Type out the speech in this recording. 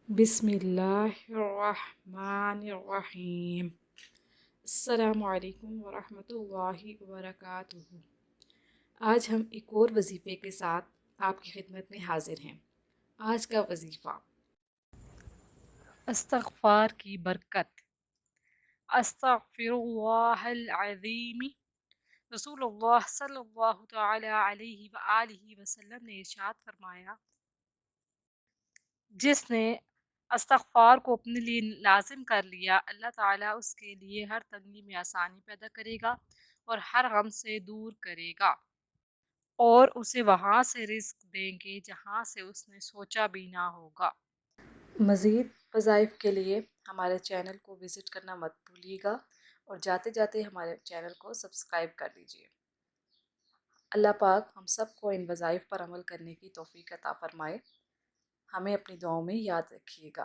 بسم اللہ الرحمن الرحیم۔ السلام علیکم ورحمۃ اللہ وبرکاتہ۔ آج ہم ایک اور وظیفے کے ساتھ آپ کی خدمت میں حاضر ہیں۔ آج کا وظیفہ استغفار کی برکت۔ استغفر اللہ العظیم۔ رسول اللہ صلی اللہ تعالی علیہ وآلہ وسلم نے ارشاد فرمایا، جس نے استغفار کو اپنے لیے لازم کر لیا، اللہ تعالیٰ اس کے لیے ہر تنگی میں آسانی پیدا کرے گا اور ہر غم سے دور کرے گا، اور اسے وہاں سے رزق دیں گے جہاں سے اس نے سوچا بھی نہ ہوگا۔ مزید وظائف کے لیے ہمارے چینل کو وزٹ کرنا مت بھولیے گا، اور جاتے جاتے ہمارے چینل کو سبسکرائب کر دیجیے۔ اللہ پاک ہم سب کو ان وظائف پر عمل کرنے کی توفیق عطا فرمائے۔ ہمیں اپنی دعاؤں میں یاد رکھیے گا۔